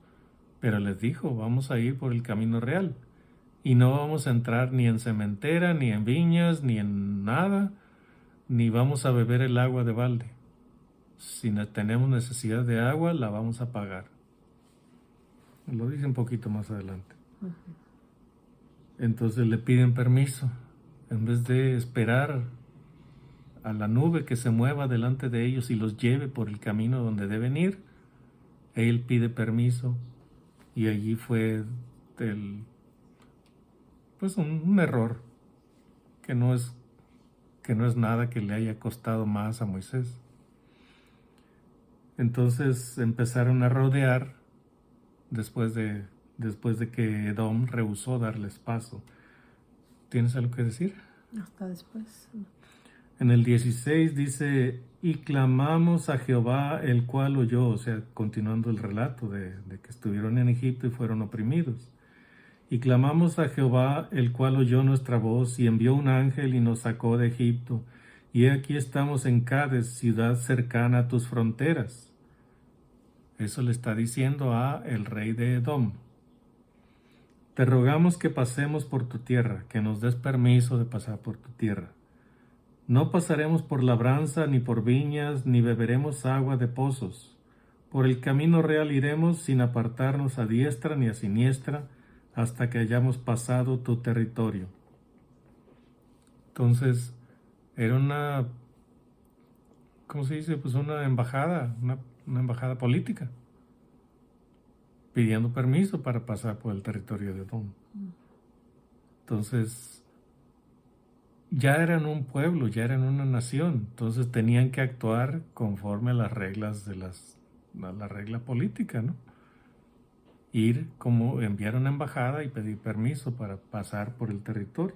Pero les dijo, vamos a ir por el camino real y no vamos a entrar ni en cementera, ni en viñas, ni en nada, ni vamos a beber el agua de balde. Si tenemos necesidad de agua, la vamos a pagar. Lo dice un poquito más adelante. Entonces le piden permiso. En vez de esperar a la nube que se mueva delante de ellos y los lleve por el camino donde deben ir, él pide permiso. Y allí fue un error que no es nada que le haya costado más a Moisés. Entonces empezaron a rodear después de que Edom rehusó darles paso. ¿Tienes algo que decir? Hasta después. En el 16 dice, y clamamos a Jehová, el cual oyó, o sea, continuando el relato de que estuvieron en Egipto y fueron oprimidos. Y clamamos a Jehová, el cual oyó nuestra voz, y envió un ángel y nos sacó de Egipto. Y aquí estamos en Cades, ciudad cercana a tus fronteras. Eso le está diciendo a el rey de Edom. Te rogamos que pasemos por tu tierra, que nos des permiso de pasar por tu tierra. No pasaremos por labranza, ni por viñas, ni beberemos agua de pozos. Por el camino real iremos sin apartarnos a diestra ni a siniestra, hasta que hayamos pasado tu territorio. Entonces, era una, ¿cómo se dice? Pues una embajada política, pidiendo permiso para pasar por el territorio de Edom. Entonces, ya eran un pueblo, ya eran una nación, entonces tenían que actuar conforme a las reglas de la regla política, ¿no? Ir como enviar una embajada y pedir permiso para pasar por el territorio,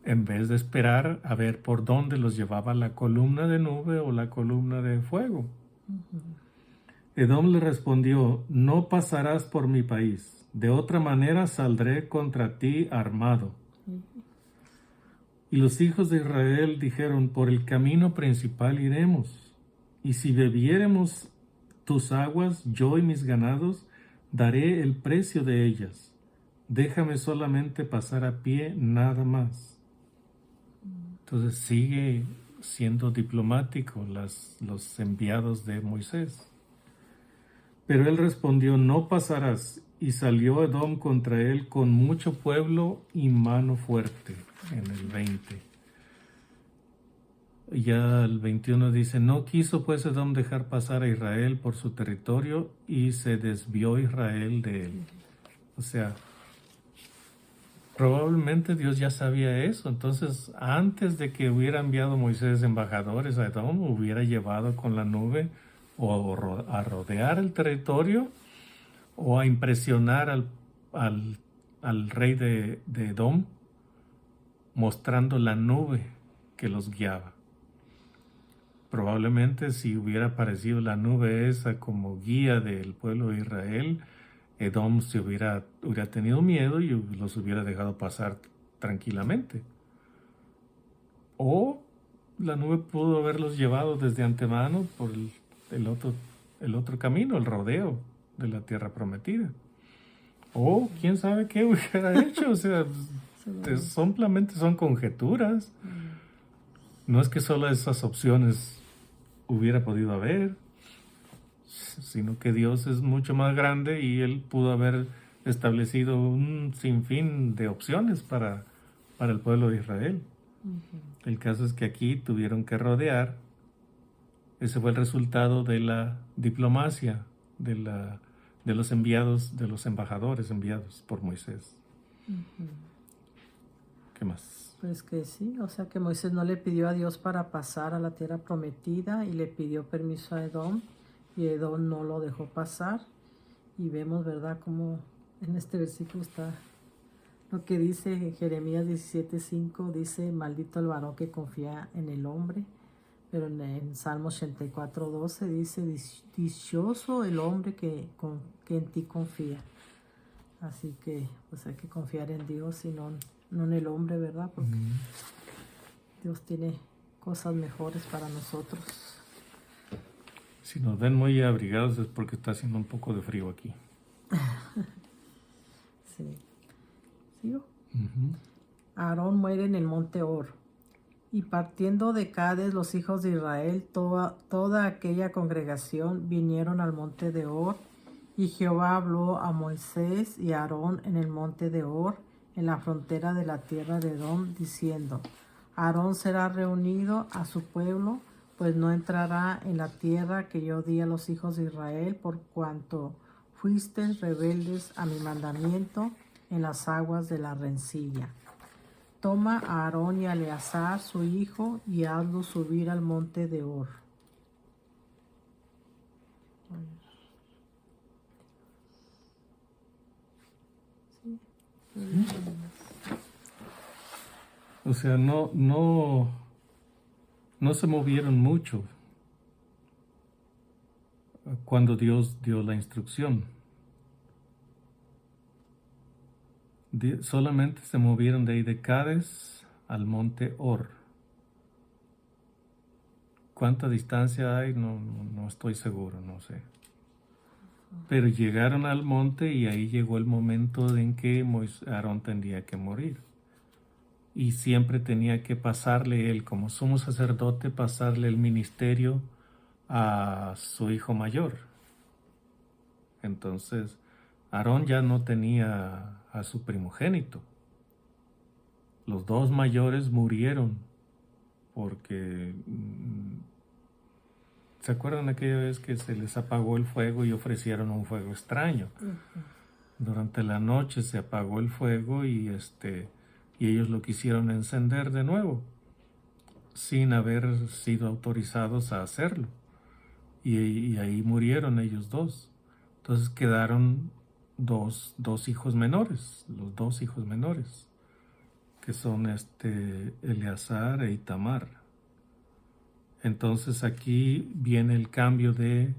en vez de esperar a ver por dónde los llevaba la columna de nube o la columna de fuego. Edom le respondió: no pasarás por mi país, de otra manera saldré contra ti armado. Y los hijos de Israel dijeron: por el camino principal iremos, y si bebiéremos tus aguas, yo y mis ganados, daré el precio de ellas. Déjame solamente pasar a pie, nada más. Entonces sigue siendo diplomático los enviados de Moisés. Pero él respondió: no pasarás. Y salió Edom contra él con mucho pueblo y mano fuerte. En el 20. Ya el 21 dice: no quiso pues Edom dejar pasar a Israel por su territorio, y se desvió Israel de él. O sea, probablemente Dios ya sabía eso. Entonces, antes de que hubiera enviado Moisés embajadores a Edom, hubiera llevado con la nube o a rodear el territorio o a impresionar al rey de Edom, mostrando la nube que los guiaba. Probablemente si hubiera aparecido la nube esa como guía del pueblo de Israel, Edom se hubiera tenido miedo y los hubiera dejado pasar tranquilamente. O la nube pudo haberlos llevado desde antemano por el otro camino, el rodeo de la tierra prometida. O quién sabe qué hubiera hecho. O sea, simplemente son conjeturas. No es que solo esas opciones hubiera podido haber, sino que Dios es mucho más grande y Él pudo haber establecido un sinfín de opciones para el pueblo de Israel. El caso es que aquí tuvieron que rodear. Ese fue el resultado de la diplomacia, de los enviados, de los embajadores enviados por Moisés. ¿Qué más? Pues que sí, o sea que Moisés no le pidió a Dios para pasar a la tierra prometida y le pidió permiso a Edom, y Edom no lo dejó pasar. Y vemos, ¿verdad?, como en este versículo está lo que dice Jeremías 17:5, dice: maldito el varón que confía en el hombre. Pero en Salmo 84:12 dice: dichoso el hombre que en ti confía. Así que pues hay que confiar en Dios y no en el hombre, ¿verdad? Porque Dios tiene cosas mejores para nosotros. Si nos ven muy abrigados es porque está haciendo un poco de frío aquí. Sí. ¿Sigo? Aarón muere en el monte Hor. Y partiendo de Cades, los hijos de Israel, toda aquella congregación, vinieron al monte de Hor. Y Jehová habló a Moisés y a Aarón en el monte de Hor, en la frontera de la tierra de Edom, diciendo: Aarón será reunido a su pueblo, pues no entrará en la tierra que yo di a los hijos de Israel, por cuanto fuisteis rebeldes a mi mandamiento en las aguas de la rencilla. Toma a Aarón y a Eleazar su hijo y hazlos subir al monte de Hor. O sea, no se movieron mucho cuando Dios dio la instrucción. Solamente se movieron de ahí de Cades al monte Hor. ¿Cuánta distancia hay? No estoy seguro, no sé. Pero llegaron al monte y ahí llegó el momento en que Aarón tendría que morir. y siempre tenía que pasarle él, como sumo sacerdote, pasarle el ministerio a su hijo mayor. Entonces, Aarón ya no tenía a su primogénito. Los dos mayores murieron porque... ¿Se acuerdan aquella vez que se les apagó el fuego y ofrecieron un fuego extraño? Durante la noche se apagó el fuego y ellos lo quisieron encender de nuevo, sin haber sido autorizados a hacerlo. Y ahí murieron ellos dos. Entonces quedaron dos hijos menores, los dos hijos menores, que son Eleazar e Itamar. Entonces aquí viene el cambio de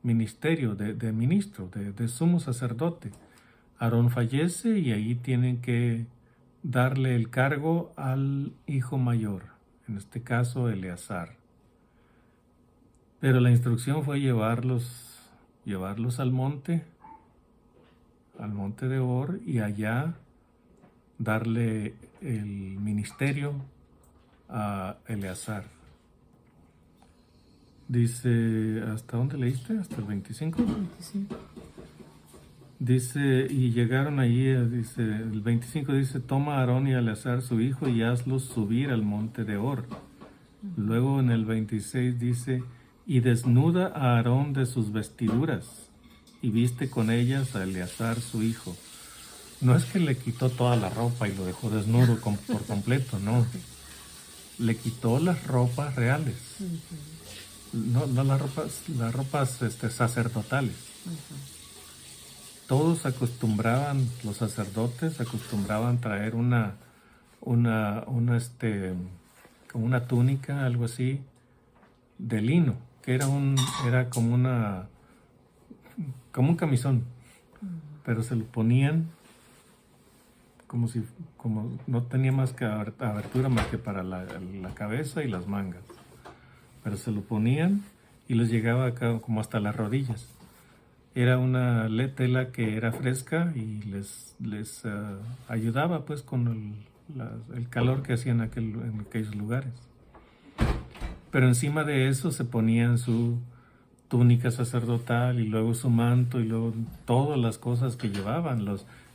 ministerio, de ministro, de sumo sacerdote. Aarón fallece y ahí tienen que darle el cargo al hijo mayor, en este caso Eleazar. Pero la instrucción fue llevarlos al monte de Hor, y allá darle el ministerio a Eleazar. Dice, ¿hasta dónde leíste? ¿Hasta el 25? 25. Dice, y llegaron allí, dice, el 25 dice, toma a Aarón y a Eleazar su hijo y hazlos subir al monte de Hor. Luego en el 26 dice, y desnuda a Aarón de sus vestiduras y viste con ellas a Eleazar su hijo. No es que le quitó toda la ropa y lo dejó desnudo por completo, no. Le quitó las ropas reales. No las ropas sacerdotales. Todos los sacerdotes acostumbraban traer como una túnica, algo así, de lino, que era como un camisón, pero se lo ponían como no tenía más que abertura más que para la cabeza y las mangas, pero se lo ponían y les llegaba acá como hasta las rodillas. Era una tela que era fresca y les ayudaba pues con el calor que hacían en aquellos lugares. Pero encima de eso se ponían su túnica sacerdotal y luego su manto y luego todas las cosas que llevaban,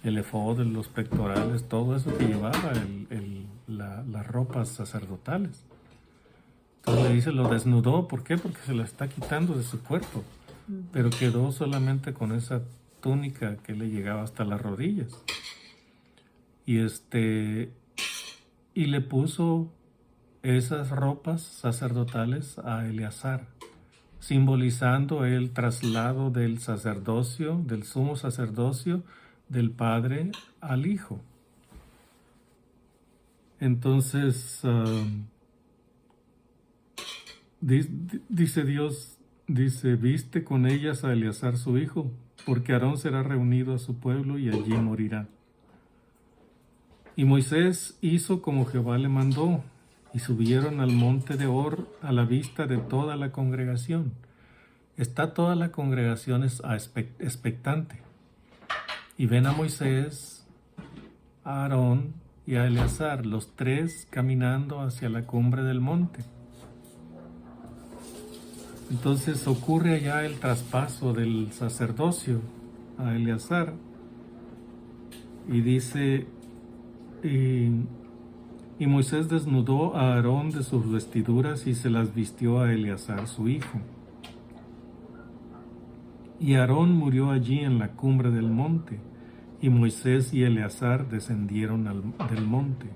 el efod, los pectorales, todo eso que llevaba las ropas sacerdotales. Entonces le dice, lo desnudó. ¿Por qué? Porque se la está quitando de su cuerpo. Pero quedó solamente con esa túnica que le llegaba hasta las rodillas. Y le puso esas ropas sacerdotales a Eleazar, simbolizando el traslado del sacerdocio, del sumo sacerdocio, del padre al hijo. Entonces, dice Dios, viste con ellas a Eleazar su hijo, porque Aarón será reunido a su pueblo y allí morirá. Y Moisés hizo como Jehová le mandó, y subieron al monte de Hor a la vista de toda la congregación. Está toda la congregación expectante. Y ven a Moisés, a Aarón y a Eleazar, los tres caminando hacia la cumbre del monte. Entonces ocurre allá el traspaso del sacerdocio a Eleazar. Y dice, y Moisés desnudó a Aarón de sus vestiduras y se las vistió a Eleazar su hijo. Y Aarón murió allí en la cumbre del monte, y Moisés y Eleazar descendieron del monte.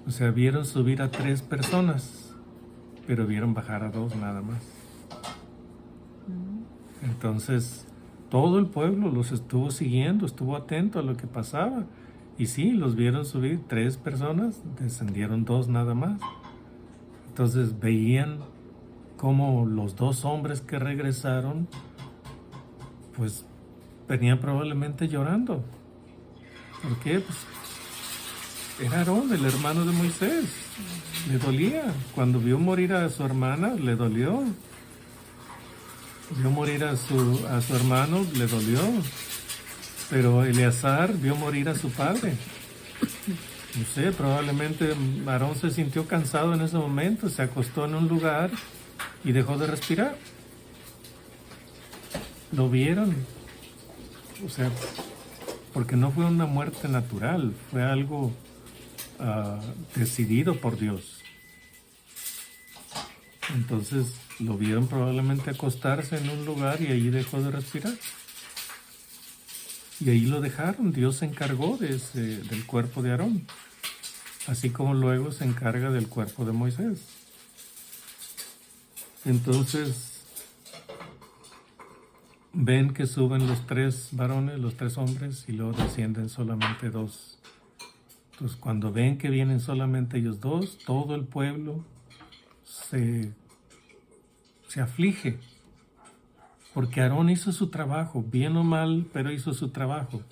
O sea, vieron subir a 3 personas, pero vieron bajar a 2 nada más. Entonces, todo el pueblo los estuvo siguiendo, estuvo atento a lo que pasaba. Y sí, los vieron subir 3 personas, descendieron 2 nada más. Entonces veían cómo los 2 hombres que regresaron, pues venían probablemente llorando. ¿Por qué? Pues era Aarón, el hermano de Moisés. Le dolía. Cuando vio morir a su hermana, le dolió. Vio morir a su hermano, le dolió. Pero Eleazar vio morir a su padre. No sé, probablemente Aarón se sintió cansado en ese momento, se acostó en un lugar y dejó de respirar. Lo vieron, o sea, porque no fue una muerte natural, fue algo decidido por Dios. Entonces lo vieron probablemente acostarse en un lugar y ahí dejó de respirar. Y ahí lo dejaron. Dios se encargó del cuerpo de Aarón, así como luego se encarga del cuerpo de Moisés. Entonces ven que suben los 3 varones, los 3 hombres, y luego descienden solamente 2. Entonces cuando ven que vienen solamente ellos 2, todo el pueblo se aflige, porque Aarón hizo su trabajo, bien o mal, pero hizo su trabajo.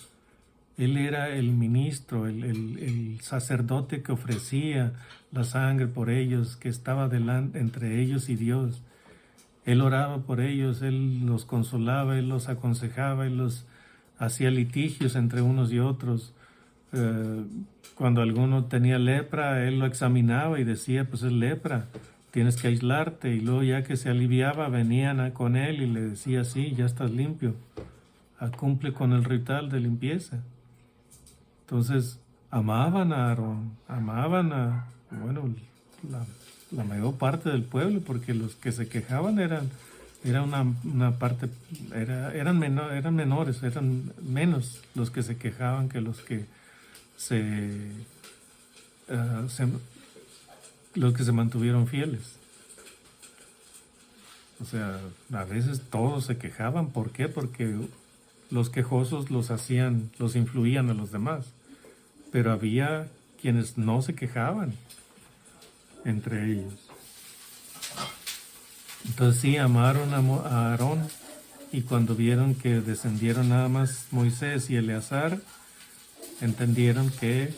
Él era el ministro, el sacerdote que ofrecía la sangre por ellos, que estaba delante entre ellos y Dios. Él oraba por ellos, él los consolaba, él los aconsejaba, él los hacía litigios entre unos y otros. Cuando alguno tenía lepra, él lo examinaba y decía, pues es lepra, tienes que aislarte. Y luego ya que se aliviaba, venían con él y le decía, sí, ya estás limpio, cumple con el ritual de limpieza. Entonces, amaban a Aarón, bueno, la mayor parte del pueblo, porque los que se quejaban eran menores, eran menos los que se quejaban que los que los que se mantuvieron fieles. O sea, a veces todos se quejaban. ¿Por qué? Porque los quejosos los influían a los demás. Pero había quienes no se quejaban entre ellos. Entonces sí, amaron a Aarón, y cuando vieron que descendieron nada más Moisés y Eleazar, entendieron que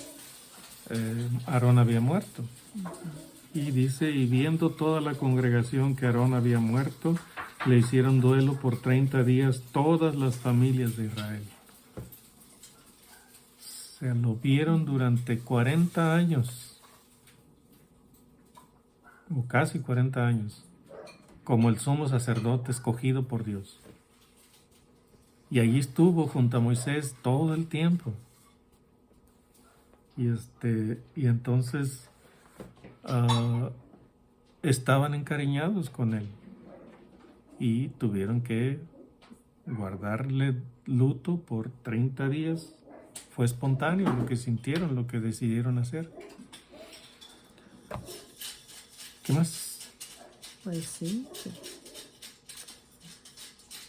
Aarón había muerto. Y dice, y viendo toda la congregación que Aarón había muerto, le hicieron duelo por 30 días todas las familias de Israel. O sea, lo vieron durante 40 años, o casi 40 años, como el sumo sacerdote escogido por Dios. Y allí estuvo junto a Moisés todo el tiempo. Y entonces estaban encariñados con él y tuvieron que guardarle luto por 30 días. Fue espontáneo lo que sintieron, lo que decidieron hacer. ¿Qué más? Pues sí.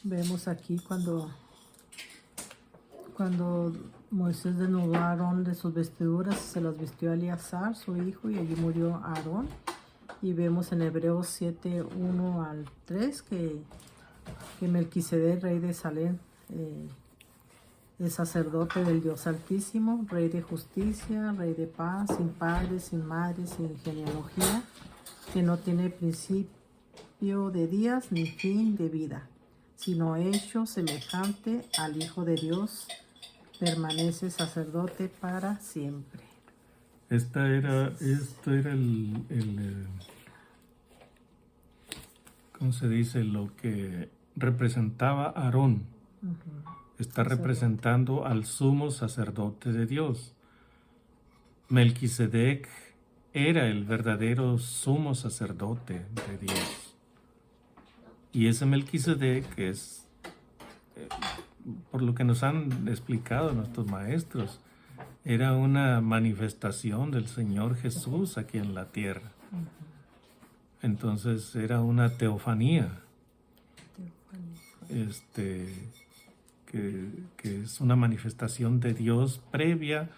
Vemos aquí cuando Moisés desnudó a Aarón de sus vestiduras, se las vistió a Eleazar, su hijo, y allí murió Aarón. Y vemos en Hebreos 7, 1 al 3, que Melquisedec, rey de Salem, es sacerdote del Dios Altísimo, rey de justicia, rey de paz, sin padre, sin madre, sin genealogía, que no tiene principio de días ni fin de vida, sino hecho semejante al Hijo de Dios, permanece sacerdote para siempre. Esto era ¿cómo se dice? Lo que representaba Aarón. Está representando al sumo sacerdote de Dios. Melquisedec era el verdadero sumo sacerdote de Dios. Y ese Melquisedec es, por lo que nos han explicado nuestros maestros, era una manifestación del Señor Jesús aquí en la tierra. Entonces era una teofanía. Que es una manifestación de Dios previa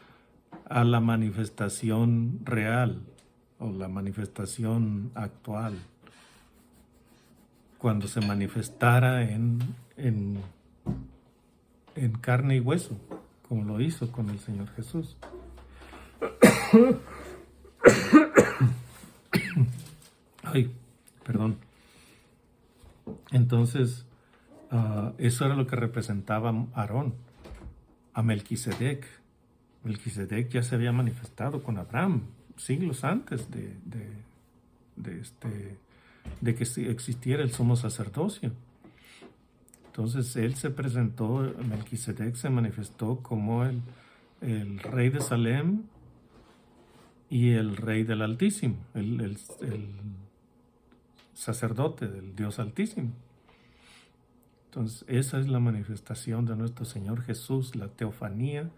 a la manifestación real o la manifestación actual, cuando se manifestara en carne y hueso, como lo hizo con el Señor Jesús. Ay, perdón. Entonces, eso era lo que representaba Aarón, a Melquisedec. Melquisedec ya se había manifestado con Abraham siglos antes de que existiera el sumo sacerdocio. Entonces él se presentó, Melquisedec se manifestó como el rey de Salem y el rey del Altísimo, el sacerdote del Dios Altísimo. Entonces esa es la manifestación de nuestro Señor Jesús, la teofanía,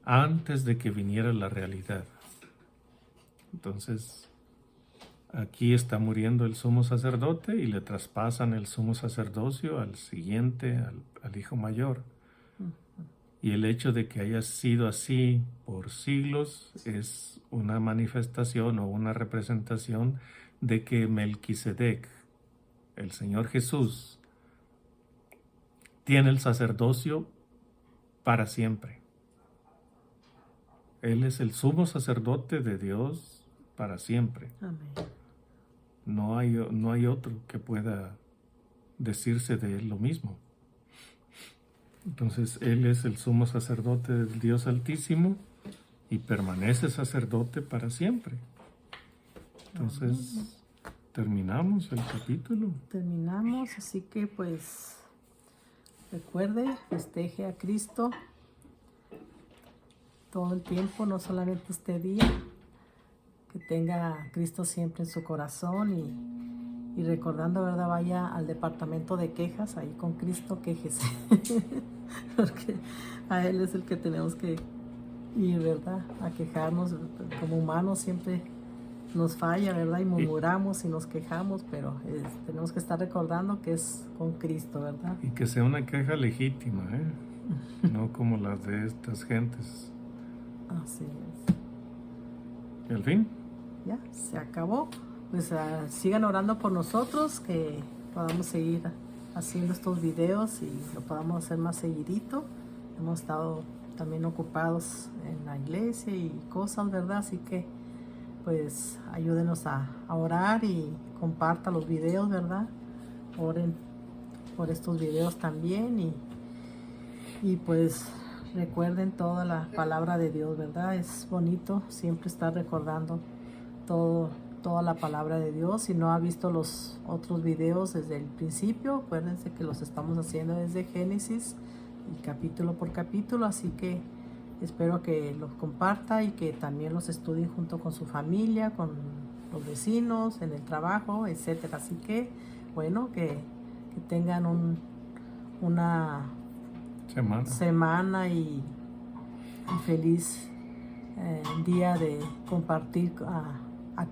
antes de que viniera la realidad. Entonces, aquí está muriendo el sumo sacerdote y le traspasan el sumo sacerdocio al siguiente, al hijo mayor. Y el hecho de que haya sido así por siglos es una manifestación o una representación de que Melquisedec, el Señor Jesús, tiene el sacerdocio para siempre. Él es el sumo sacerdote de Dios para siempre. Amén. No hay otro que pueda decirse de él lo mismo. Entonces, Él es el sumo sacerdote del Dios Altísimo y permanece sacerdote para siempre. Entonces, terminamos el capítulo. Terminamos, así que pues recuerde, festeje a Cristo todo el tiempo, no solamente este día, que tenga a Cristo siempre en su corazón y recordando, ¿verdad? Vaya al departamento de quejas, ahí con Cristo quéjese, porque a Él es el que tenemos que ir, ¿verdad? A quejarnos, como humanos siempre nos falla, ¿verdad? Y murmuramos y nos quejamos, pero tenemos que estar recordando que es con Cristo, ¿verdad? Y que sea una queja legítima, no como las de estas gentes. Así es. ¿Y al fin? Ya, se acabó. Pues sigan orando por nosotros, que podamos seguir haciendo estos videos y lo podamos hacer más seguidito. Hemos estado también ocupados en la iglesia y cosas, ¿verdad? Así que pues ayúdenos a orar y compartan los videos, ¿verdad? Oren por estos videos también y pues recuerden toda la palabra de Dios, ¿verdad? Es bonito siempre estar recordando toda la palabra de Dios. Si no ha visto los otros videos desde el principio, acuérdense que los estamos haciendo desde Génesis y capítulo por capítulo, así que espero que los comparta y que también los estudie junto con su familia, con los vecinos, en el trabajo, etcétera. Así que, bueno, que tengan una semana y feliz día de compartir a Cristo.